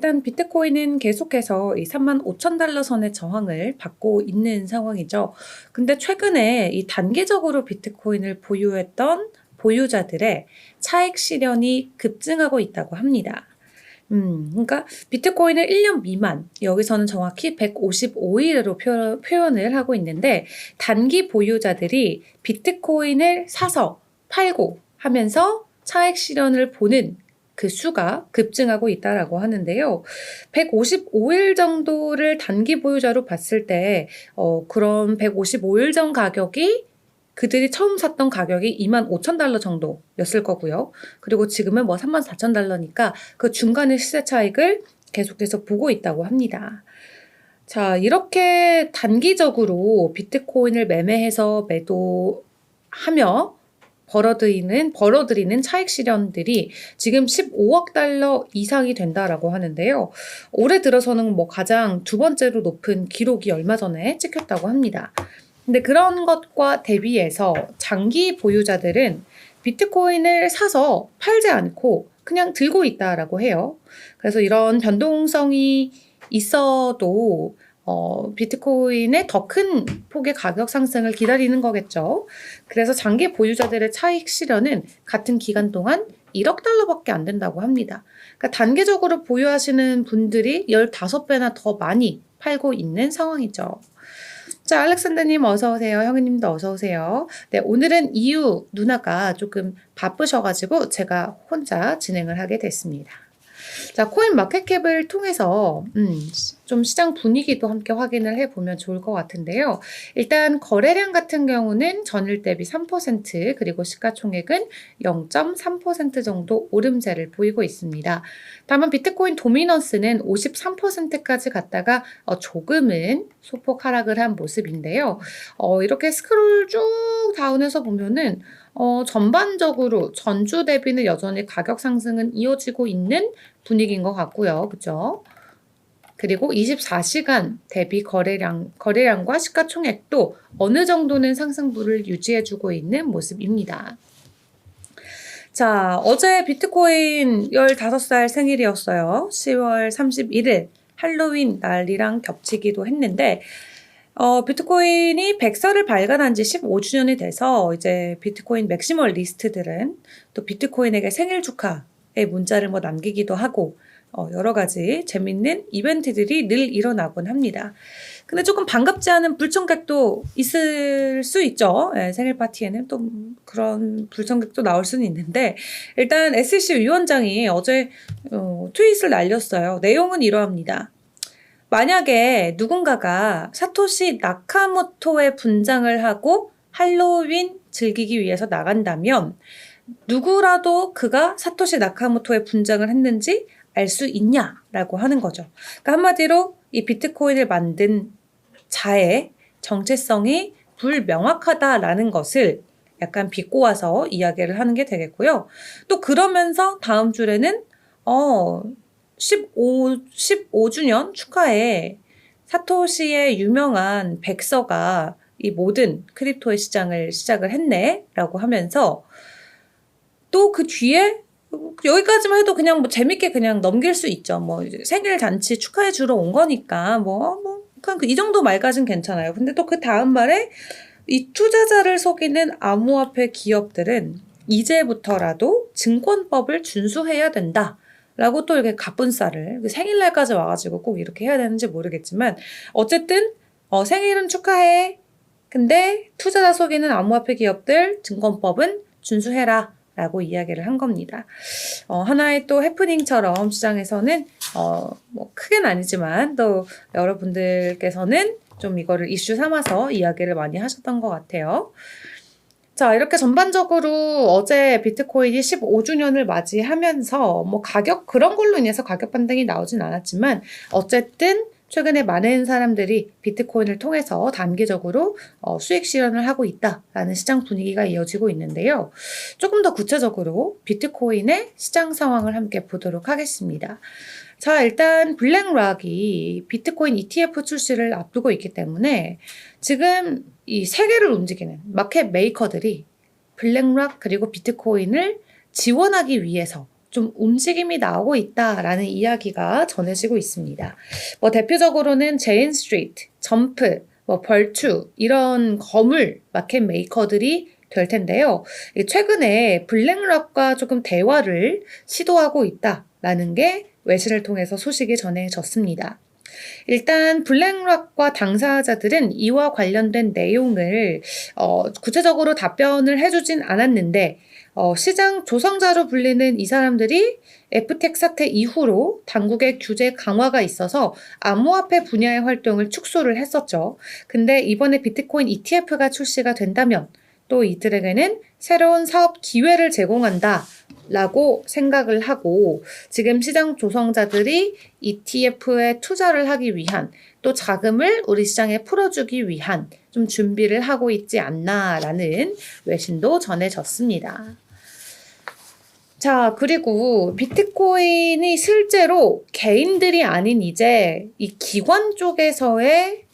일단 비트코인은 계속해서 이 35,000달러 선의 저항을 받고 있는 상황이죠. 근데 최근에 이 단기적으로 비트코인을 보유했던 보유자들의 차익 실현이 급증하고 있다고 합니다. 그러니까 비트코인을 1년 미만, 여기서는 정확히 155일으로 표현을 하고 있는데, 단기 보유자들이 비트코인을 사서 팔고 하면서 차익 실현을 보는 그 수가 급증하고 있다라고 하는데요. 155일 정도를 단기 보유자로 봤을 때, 그런 155일 전 가격이 그들이 처음 샀던 가격이 25,000달러 정도였을 거고요. 그리고 지금은 뭐 34,000달러니까 그 중간의 시세 차익을 계속해서 보고 있다고 합니다. 자, 이렇게 단기적으로 비트코인을 매매해서 매도하며 벌어들이는 차익 실현들이 지금 15억 달러 이상이 된다라고 하는데요. 올해 들어서는 뭐 가장 두 번째로 높은 기록이 얼마 전에 찍혔다고 합니다. 근데 그런 것과 대비해서 장기 보유자들은 비트코인을 사서 팔지 않고 그냥 들고 있다라고 해요. 그래서 이런 변동성이 있어도 비트코인의 더 큰 폭의 가격 상승을 기다리는 거겠죠. 그래서 장기 보유자들의 차익 실현은 같은 기간 동안 1억 달러밖에 안 된다고 합니다. 그러니까 단기적으로 보유하시는 분들이 15배나 더 많이 팔고 있는 상황이죠. 자, 알렉산더님 어서오세요. 형님도 어서오세요. 네, 오늘은 이유 누나가 조금 바쁘셔가지고 제가 혼자 진행을 하게 됐습니다. 자, 코인 마켓캡을 통해서 좀 시장 분위기도 함께 확인을 해보면 좋을 것 같은데요. 일단 거래량 같은 경우는 전일 대비 3% 그리고 시가총액은 0.3% 정도 오름세를 보이고 있습니다. 다만 비트코인 도미넌스는 53%까지 갔다가 조금은 소폭 하락을 한 모습인데요. 이렇게 스크롤 쭉 다운해서 보면은 전반적으로 전주 대비는 여전히 가격 상승은 이어지고 있는 분위기인 것 같고요. 그죠? 그리고 24시간 대비 거래량과 시가총액도 어느 정도는 상승부를 유지해주고 있는 모습입니다. 자, 어제 비트코인 15살 생일이었어요. 10월 31일 할로윈 날이랑 겹치기도 했는데 비트코인이 100살을 발간한 지 15주년이 돼서 이제 비트코인 맥시멀 리스트들은 또 비트코인에게 생일 축하의 문자를 뭐 남기기도 하고 여러 가지 재밌는 이벤트들이 늘 일어나곤 합니다. 근데 조금 반갑지 않은 불청객도 있을 수 있죠. 생일 파티에는 또 그런 불청객도 나올 수는 있는데 일단 SEC 위원장이 어제 트윗을 날렸어요. 내용은 이러합니다. 만약에 누군가가 사토시 나카모토의 분장을 하고 할로윈 즐기기 위해서 나간다면 누구라도 그가 사토시 나카모토의 분장을 했는지 알 수 있냐라고 하는 거죠. 그러니까 한마디로 이 비트코인을 만든 자의 정체성이 불명확하다라는 것을 약간 비꼬아서 이야기를 하는 게 되겠고요. 또 그러면서 다음 줄에는 15주년 축하해 사토시의 유명한 백서가 이 모든 크립토의 시장을 시작을 했네 라고 하면서 또 그 뒤에 여기까지만 해도 그냥 뭐 재밌게 그냥 넘길 수 있죠. 뭐 생일 잔치 축하해 주러 온 거니까 그냥 이 정도 말까진 괜찮아요. 근데 또 그 다음 말에 이 투자자를 속이는 암호화폐 기업들은 이제부터라도 증권법을 준수해야 된다. 라고 또 이렇게 갑분싸를 생일날까지 와가지고 꼭 이렇게 해야 되는지 모르겠지만 어쨌든 생일은 축하해. 근데 투자자 속이는 암호화폐 기업들 증권법은 준수해라. 라고 이야기를 한 겁니다. 하나의 또 해프닝처럼 시장에서는 뭐 크게는 아니지만 또 여러분들께서는 좀 이거를 이슈 삼아서 이야기를 많이 하셨던 것 같아요. 자, 이렇게 전반적으로 어제 비트코인이 15주년을 맞이하면서 뭐 그런 걸로 인해서 가격 반등이 나오진 않았지만 어쨌든 최근에 많은 사람들이 비트코인을 통해서 단기적으로 수익 실현을 하고 있다라는 시장 분위기가 이어지고 있는데요. 조금 더 구체적으로 비트코인의 시장 상황을 함께 보도록 하겠습니다. 자, 일단 블랙락이 비트코인 ETF 출시를 앞두고 있기 때문에 지금 이 세계를 움직이는 마켓 메이커들이 블랙락 그리고 비트코인을 지원하기 위해서 좀 움직임이 나오고 있다라는 이야기가 전해지고 있습니다. 대표적으로는 제인 스트리트, 점프, 벌투 이런 거물 마켓 메이커들이 될 텐데요. 최근에 블랙락과 조금 대화를 시도하고 있다라는 게 외신을 통해서 소식이 전해졌습니다. 일단 블랙락과 당사자들은 이와 관련된 내용을 구체적으로 답변을 해주진 않았는데 시장 조성자로 불리는 이 사람들이 FTX 사태 이후로 당국의 규제 강화가 있어서 암호화폐 분야의 활동을 축소를 했었죠. 근데 이번에 비트코인 ETF가 출시가 된다면 또 이들에게는 새로운 사업 기회를 제공한다 라고 생각을 하고 지금 시장 조성자들이 ETF에 투자를 하기 위한 또 자금을 우리 시장에 풀어주기 위한 좀 준비를 하고 있지 않나라는 외신도 전해졌습니다. 자, 그리고 비트코인이 실제로 개인들이 아닌 이제 이 기관 쪽에서의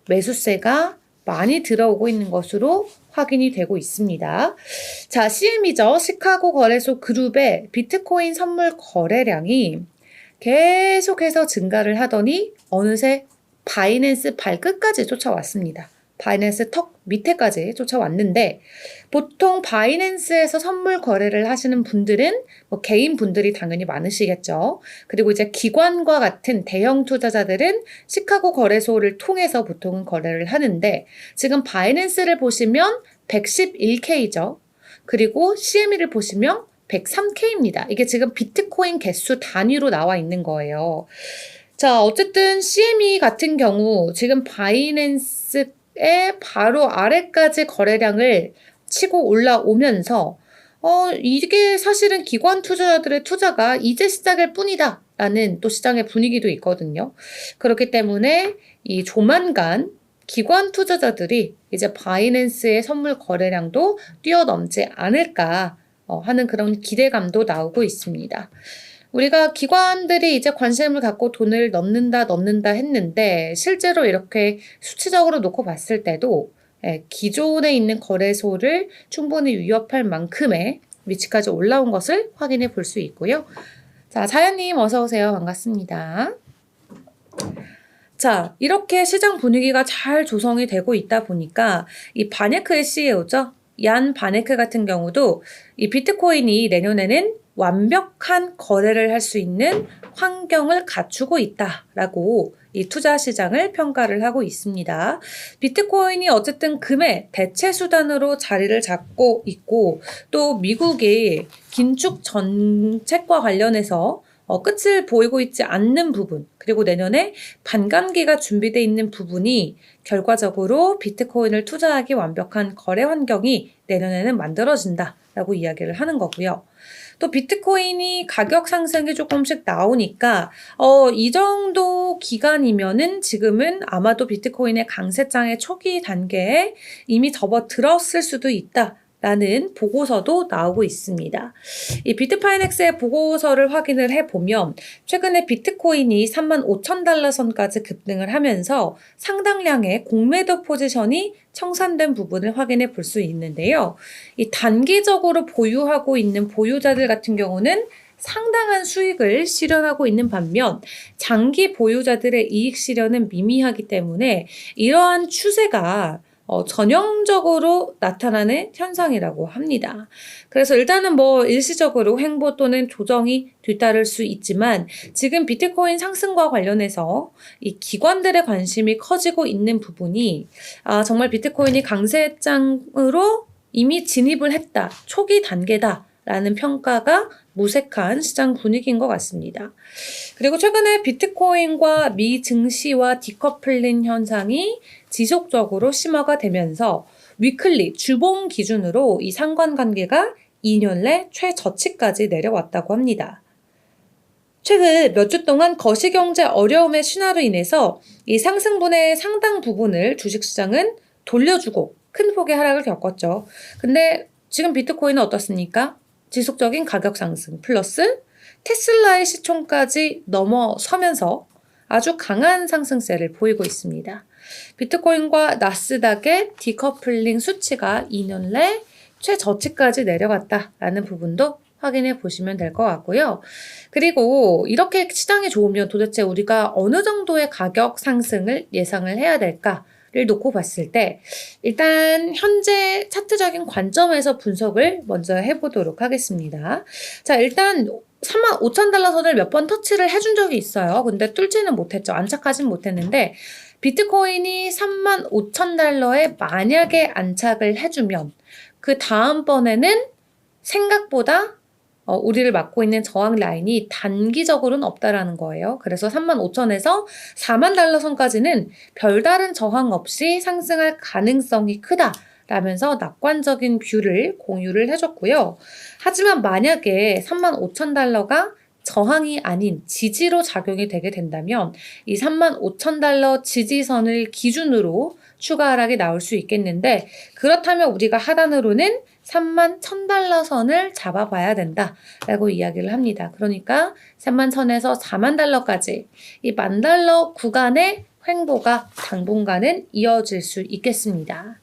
매수세가 많이 들어오고 있는 것으로 확인이 되고 있습니다. 자, CM이죠. 시카고 거래소 그룹의 비트코인 선물 거래량이 계속해서 증가를 하더니 어느새 바이낸스 발끝까지 쫓아왔습니다. 바이낸스 턱 밑에까지 쫓아왔는데 보통 바이낸스에서 선물 거래를 하시는 분들은 개인 분들이 당연히 많으시겠죠. 그리고 이제 기관과 같은 대형 투자자들은 시카고 거래소를 통해서 보통은 거래를 하는데 지금 바이낸스를 보시면 111K죠. 그리고 CME를 보시면 103K입니다. 이게 지금 비트코인 개수 단위로 나와 있는 거예요. 자, 어쨌든 CME 같은 경우 지금 바이낸스의 바로 아래까지 거래량을 치고 올라오면서 이게 사실은 기관 투자자들의 투자가 이제 시작일 뿐이다 라는 또 시장의 분위기도 있거든요. 그렇기 때문에 이 조만간 기관 투자자들이 이제 바이낸스의 선물 거래량도 뛰어넘지 않을까 하는 그런 기대감도 나오고 있습니다. 우리가 기관들이 이제 관심을 갖고 돈을 넣는다 했는데 실제로 이렇게 수치적으로 놓고 봤을 때도 기존에 있는 거래소를 충분히 위협할 만큼의 위치까지 올라온 것을 확인해 볼 수 있고요. 자, 자연님 어서 오세요. 반갑습니다. 자, 이렇게 시장 분위기가 잘 조성이 되고 있다 보니까 이 바네크의 CEO죠. 얀 바네크 같은 경우도 이 비트코인이 내년에는 완벽한 거래를 할 수 있는 환경을 갖추고 있다라고 이 투자 시장을 평가를 하고 있습니다. 비트코인이 어쨌든 금의 대체 수단으로 자리를 잡고 있고 또 미국이 긴축 정책과 관련해서 끝을 보이고 있지 않는 부분 그리고 내년에 반감기가 준비되어 있는 부분이 결과적으로 비트코인을 투자하기 완벽한 거래 환경이 내년에는 만들어진다라고 이야기를 하는 거고요. 또 비트코인이 가격 상승이 조금씩 나오니까 이 정도 기간이면은 지금은 아마도 비트코인의 강세장의 초기 단계에 이미 접어들었을 수도 있다. 라는 보고서도 나오고 있습니다. 이 비트파이넥스의 보고서를 확인을 해보면 최근에 비트코인이 35,000달러 선까지 급등을 하면서 상당량의 공매도 포지션이 청산된 부분을 확인해 볼 수 있는데요. 이 단기적으로 보유하고 있는 보유자들 같은 경우는 상당한 수익을 실현하고 있는 반면 장기 보유자들의 이익 실현은 미미하기 때문에 이러한 추세가 전형적으로 나타나는 현상이라고 합니다. 그래서 일단은 일시적으로 횡보 또는 조정이 뒤따를 수 있지만 지금 비트코인 상승과 관련해서 이 기관들의 관심이 커지고 있는 부분이 정말 비트코인이 강세장으로 이미 진입을 했다. 초기 단계다. 라는 평가가 무색한 시장 분위기인 것 같습니다. 그리고 최근에 비트코인과 미 증시와 디커플링 현상이 지속적으로 심화가 되면서 위클리 주봉 기준으로 이 상관관계가 2년 내 최저치까지 내려왔다고 합니다. 최근 몇 주 동안 거시경제 어려움의 신화로 인해서 이 상승분의 상당 부분을 주식시장은 돌려주고 큰 폭의 하락을 겪었죠. 근데 지금 비트코인은 어떻습니까? 지속적인 가격 상승 플러스 테슬라의 시총까지 넘어서면서 아주 강한 상승세를 보이고 있습니다. 비트코인과 나스닥의 디커플링 수치가 2년 내 최저치까지 내려갔다라는 부분도 확인해 보시면 될 것 같고요. 그리고 이렇게 시장이 좋으면 도대체 우리가 어느 정도의 가격 상승을 예상을 해야 될까를 놓고 봤을 때 일단 현재 차트적인 관점에서 분석을 먼저 해보도록 하겠습니다. 자, 일단 35,000달러 선을 몇 번 터치를 해준 적이 있어요. 근데 뚫지는 못했죠. 안착하진 못했는데 비트코인이 35,000달러에 만약에 안착을 해주면 그 다음번에는 생각보다 우리를 막고 있는 저항 라인이 단기적으로는 없다라는 거예요. 그래서 35,000에서 4만 달러 선까지는 별다른 저항 없이 상승할 가능성이 크다. 라면서 낙관적인 뷰를 공유를 해줬고요. 하지만 만약에 35,000달러가 저항이 아닌 지지로 작용이 되게 된다면 이 35,000달러 지지선을 기준으로 추가 하락이 나올 수 있겠는데 그렇다면 우리가 하단으로는 31,000달러 선을 잡아봐야 된다라고 이야기를 합니다. 그러니까 31,000에서 4만 달러까지 이 10,000달러 구간의 횡보가 당분간은 이어질 수 있겠습니다.